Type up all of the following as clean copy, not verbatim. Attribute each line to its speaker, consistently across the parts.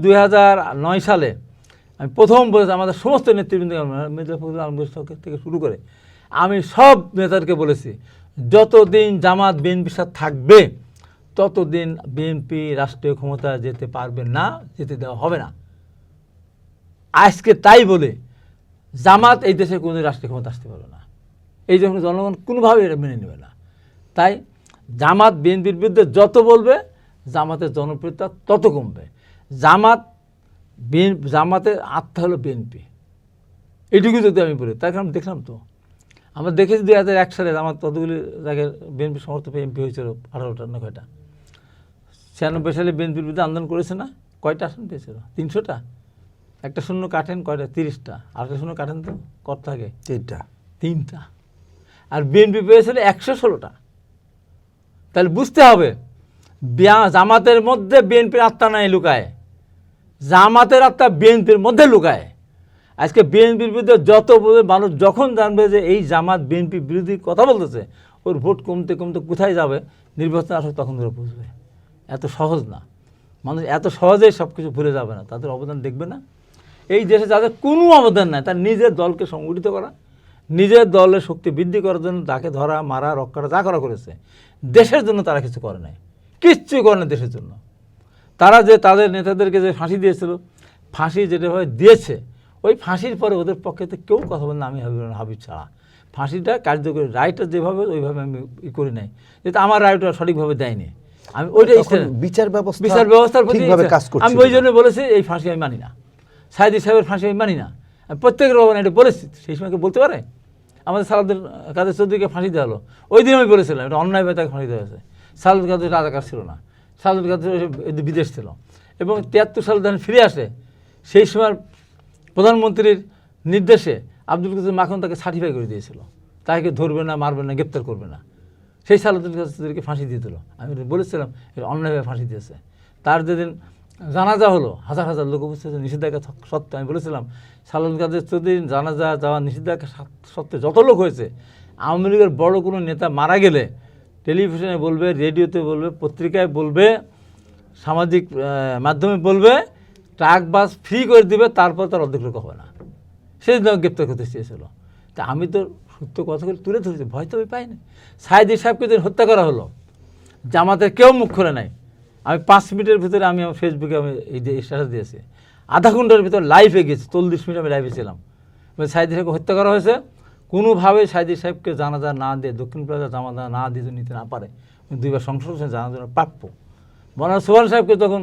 Speaker 1: 2009 সালে আমি প্রথম বলেছি আমাদের সমস্ত নেতৃবৃন্দ মির্জা ফখরুল আলমগীর থেকে শুরু করে আমি সব নেতাদেরকে বলেছি, যতদিন জামাত বিএনপির সাথে থাকবে ততদিন বিএনপি রাষ্ট্রীয় ক্ষমতা যেতে পারবে না, যেতে দেওয়া হবে না। আজকে তাই বলে জামাত এই দেশে কোনো রাষ্ট্রীয় ক্ষমতা আসতে পারবে না, এই জন্য জনগণ কোনোভাবে এটা মেনে নেবে না। তাই জামাত বিএনপির বিরুদ্ধে যত বলবে জামাতের জনপ্রিয়তা তত কমবে। জামাতের আত্মা হলো বিএনপি, এটুকু যদি আমি বলি। তার কারণ দেখলাম তো, আমরা দেখেছি 2001 সালে জামাত কতগুলি জায়গায় বিএনপি সমর্থক এমপি হয়েছিল, 18টা না কয়টা। 96 সালে বিএনপির বিরুদ্ধে আন্দোলন করেছে না, কয়টা আসন পেয়েছিল? 300টা। একটা শূন্য কাটেন কয়টা? 30টা। আরেকটা শূন্য কাটেন তো কত থাকে? 3টা। আর বিএনপি পেয়েছিল 116টা। তাহলে বুঝতে হবে জামাতের মধ্যে বিএনপির আত্মা নাই লুকায়, জামাতের আত্মা বিএনপির মধ্যে লুকায়। আজকে বিএনপির বিরুদ্ধে যত মানুষ যখন জানবে যে এই জামাত বিএনপি বিরোধী কথা বলতেছে, ওর ভোট কমতে কমতে কোথায় যাবে, নির্বাচন আসলে তখন ধরে বুঝবে। এত সহজ না, মানুষ এত সহজেই সব কিছু ভুলে যাবে না, তাদের অবদান দেখবে না। এই দেশে যাদের কোনো অবদান নাই, তার নিজের দলকে সংগঠিত করা, নিজের দলের শক্তি বৃদ্ধি করার জন্য তাকে ধরা মারা রক্ষা যা করা করেছে, দেশের জন্য তারা কিছু করে নাই, কিচ্ছুই করে না দেশের জন্য। তারা যে তাদের নেতাদেরকে যে ফাঁসি দিয়েছিল, ফাঁসি যেটাভাবে দিয়েছে, ওই ফাঁসির পরে ওদের পক্ষে তো কেউ কথা বলে না আমি হাবিব ছাড়া। ফাঁসিটা কার্যকরী, রায়টা যেভাবে ওইভাবে আমি করি নাই, যেহেতু আমার রায়টা সঠিকভাবে দেয়নি। আমি ওইটাই বিচার ব্যবস্থার প্রতি আমি ওই জন্য বলেছি এই ফাঁসি আমি মানি না, সাইদি সাহেবের ফাঁসি আমি মানি না। আমি প্রত্যেকের বাবা এটা বলেছি, সেই সময় বলতে পারে আমাদের সালাউদ্দিন কাদের চৌধুরীকে ফাঁসি দেওয়া হলো, ওই দিন আমি বলেছিলাম এটা অন্যায়ভাবে তাকে ফাঁসি দেওয়া হয়েছে। সালাউদ্দিন কাদের রাজাকার ছিল না, সালাউদ্দিন কাদের বিদেশ ছিল, এবং 73 সালে যখন ফিরে আসে সেই সময় প্রধানমন্ত্রীর নির্দেশে আব্দুল কাদের মাখন তাকে সার্টিফাই করে দিয়েছিল, তাকে ধরবে না, মারবে না, গ্রেপ্তার করবে না। সেই সালাউদ্দিন কাদেরকে ফাঁসি দিয়ে দিল। আমি বলেছিলাম এটা অন্যায়ভাবে ফাঁসি দিয়েছে। তার যেদিন জানাজা হলো, হাজার হাজার লোক উপস্থিত, নিষেধাজ্ঞা সত্ত্বে আমি বলেছিলাম সালাউদ্দিন কাদের চৌধুরীর জানাজা যাওয়া নিষেধাজ্ঞা সত্ত্বে যত লোক হয়েছে, আওয়ামী লীগের বড় কোনো নেতা মারা গেলে টেলিভিশনে বলবে, রেডিওতে বলবে, পত্রিকায় বলবে, সামাজিক মাধ্যমে বলবে, ট্রাক বাস ফ্রি করে দিবে, তারপর তার অর্ধেক লোক হবে না। সেই দিন গ্রেপ্তার করতে চেয়েছিল। তা আমি তো সত্য কথাগুলো তুলে ধরেছি, ভয় তো আমি পাইনি। সাইদি সাহেবকে যেদিন হত্যা করা হলো, জামাতের কেউ মুখ খুলে নাই। আমি 5 মিনিটের ভিতরে আমি আমার ফেসবুকে আমি এই যে স্ট্যাটাস দিয়েছি, আধা ঘন্টার ভিতরে লাইভে গেছি, 40 মিনিট আমি লাইভে ছিলাম। সাইদি সাহেবকে হত্যা করা হয়েছে, কোনোভাবে সাইদি সাহেবকে জানাজা না দিয়ে, দক্ষিণ প্লাজা জানাজা না দিয়ে নিতে না পারে, 2বার সংসদ জানাজা প্রাপ্য। মনে সোহান সাহেবকে তখন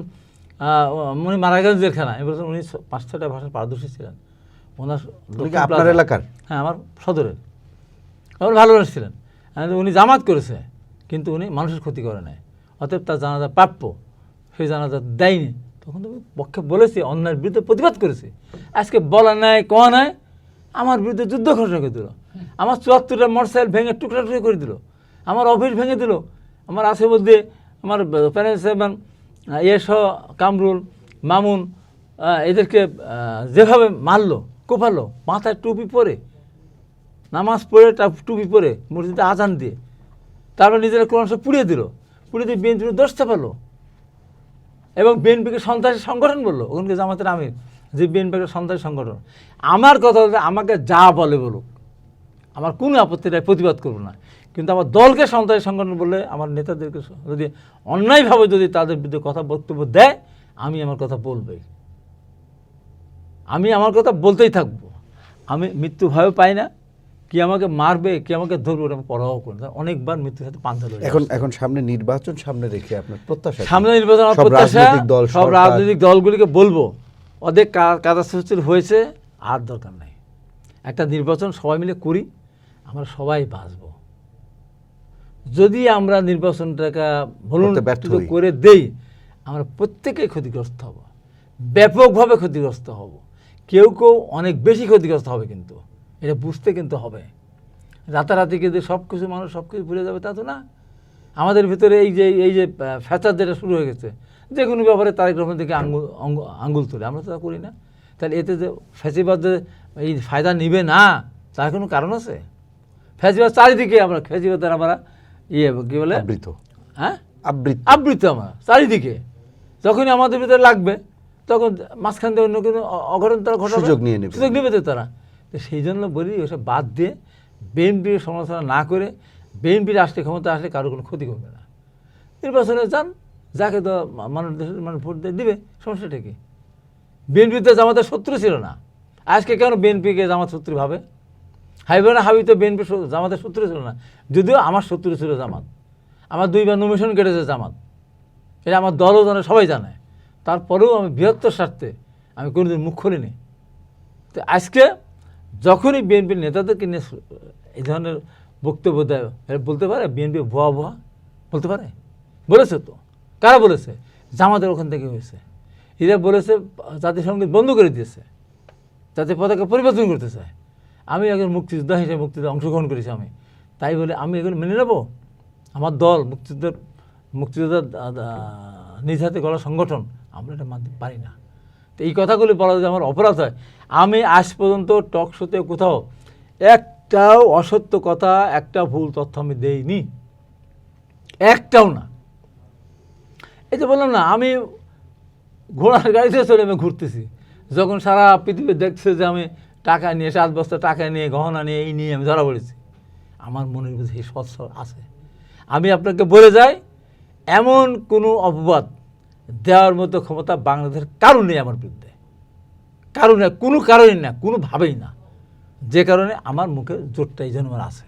Speaker 1: উনি মারা গেলেন জেলখানা, এবার উনি 5-6টা ভাষার পারদর্শী ছিলেন। ওনার
Speaker 2: আপনার এলাকার?
Speaker 1: হ্যাঁ, আমার সদরের। আমার ভালো মানুষ ছিলেন, উনি জামাত করেছে কিন্তু উনি মানুষের ক্ষতি করে নাই, অতএব তার জানাজা প্রাপ্য, সেই জানাজা দেয়নি। তখন তো পক্ষে বলেছি, অন্যায়ের বিরুদ্ধে প্রতিবাদ করেছি। আজকে বলা নাই, কওয়া নাই, আমার বিরুদ্ধে যুদ্ধ ঘোষণা করে দিল, আমার 74টা মোটরসাইকেল ভেঙে টুকরা টুকরি করে দিল, আমার অফিস ভেঙে দিল, আমার আছে মধ্যে আমার প্যানেল সেভেন সহ কামরুল মামুন এদেরকে যেভাবে মারলো, কোপালো, মাথায় টুপি পরে, নামাজ পড়ে টুপি পরে মসজিদে আজান দিয়ে, তারপর নিজেরা কোরআন সব পুড়িয়ে দিল, পুড়িয়ে দিয়ে বিএনপির দোষ চাপালো, এবং বিএনপিকে সন্ত্রাসী সংগঠন বললো। ওখানকে জামাতের আমির যে বিএনপি একটা সন্ত্রাসী সংগঠন। আমার কথা হচ্ছে আমাকে যা বলে বলুক, আমার কোনো আপত্তি নাই, প্রতিবাদ করবো না, কিন্তু আমার দলকে সন্ত্রাসী সংগঠন বললে, আমার নেতাদেরকে যদি অন্যায়ভাবে যদি তাদের বিরুদ্ধে কথা বক্তব্য দেয়, আমি আমার কথা বলবই, আমি আমার কথা বলতেই থাকবো। আমি মৃত্যু ভয়ও পাই না, কি আমাকে মারবে, কি আমাকে ধরবে, ওটা আমি পরোয়া করি না। অনেকবার মৃত্যুর সাথে পাঞ্জা লড়ি।
Speaker 2: এখন সামনে নির্বাচন সামনে রেখে আপনার প্রত্যাশা?
Speaker 1: সামনে নির্বাচন আমার প্রত্যাশা, সব রাজনৈতিক দলগুলিকে বলবো, ওদের কাদাসূচির হয়েছে, আর দরকার নাই, একটা নির্বাচন সবাই মিলে করি, আমরা সবাই বাঁচবো। যদি আমরা নির্বাচনটাকে ব্যর্থ করে দেই, আমরা প্রত্যেকেই ক্ষতিগ্রস্ত হব, ব্যাপকভাবে ক্ষতিগ্রস্ত হব, কেউ কেউ অনেক বেশি ক্ষতিগ্রস্ত হবে। কিন্তু এটা বুঝতে কিন্তু হবে, রাতারাতি কিন্তু সব কিছু মানুষ সব কিছু ভুলে যাবে তা তো না। আমাদের ভিতরে এই যে ফ্যাচার যেটা শুরু হয়ে গেছে, যে কোনো ব্যাপারে তারেক রহমান থেকে আঙ্গুল তোলে, আমরা তো তা করি না। তাহলে এতে যে ফ্যাসিবাদ যে এই ফায়দা নিবে না, তার কোনো কারণ আছে? ফ্যাসিবাদ চারিদিকে, আমরা ফ্যাসিবাদের আমরা কী বলে
Speaker 2: আবৃত,
Speaker 1: হ্যাঁ আবৃত আমরা চারিদিকে। যখনই আমাদের ভিতরে লাগবে, তখন মাঝখান দিয়ে অন্য কোনো অঘটন তারা ঘটাবে,
Speaker 2: সুযোগ নিয়ে নেবে।
Speaker 1: সুযোগ নেবে তো তারা। তো সেই জন্য বলি ওসব বাদ দিয়ে বিএনপির সমালোচনা না করে বিএনপির আসলে ক্ষমতা আসলে কারো কোনো ক্ষতি করবে না। নির্বাচনে যান, যাকে তো মানুষ দেশের মানুষ ভোট দিয়ে দিবে, সমস্যাটা কি? বিএনপি তো জামাতের শত্রু ছিল না, আজকে কেন বিএনপিকে জামাত শত্রু ভাবে? হাইবে না হাবি তো বিএনপি জামাতের শত্রু ছিল না, যদিও আমার শত্রু ছিল জামাত। আমার 2বার নমিনেশন কেটেছে জামাত, এটা আমার দলও জানে, সবাই জানে। তারপরেও আমি বৃহত্তর স্বার্থে আমি কোনোদিন মুখ খুলিনি। তো আজকে যখনই বিএনপির নেতাদেরকে নিয়ে এই ধরনের বক্তব্য দেয়, এরা বলতে পারে বিএনপি ভুয়া ভুয়া বলতে পারে? বলেছে তো। কারা বলেছে? জামাতের ওখান থেকে হয়েছে। এরা বলেছে জাতীয় সঙ্গীত বন্ধ করে দিয়েছে, জাতীয় পতাকা পরিবর্তন করতে চায়। আমি একজন মুক্তিযোদ্ধা হিসেবে মুক্তিযুদ্ধে অংশগ্রহণ করেছি আমি, তাই বলে আমি এগুলো মেনে নেব? আমার দল মুক্তিযোদ্ধা নিজ হাতে গড়া সংগঠন, আমরা এটা মানতে পারি না। তো এই কথাগুলি বলা যদি আমার অপরাধ হয়, আমি আজ পর্যন্ত টক শোতে কোথাও একটাও অসত্য কথা, একটা ভুল তথ্য আমি দেইনি, একটাও না। এই যে বললাম না, আমি ঘোড়ার গাড়িতে চলে আমি ঘুরতেছি, যখন সারা পৃথিবী দেখছে যে আমি টাকা নিয়ে 7 বস্তা টাকা নিয়ে গহনা নিয়ে এই নিয়ে আমি ধরা পড়েছি, আমার মনের মধ্যে এই সৎসর আছে। আমি আপনাকে বলে যাই, এমন কোনো অপবাদ দেওয়ার মতো ক্ষমতা বাংলাদেশের কারো নেই আমার বিরুদ্ধে, কারণ কোনো কারণেই না, কোনোভাবেই না, যে কারণে আমার মুখে জোরটা এই জন্য আমার আছে।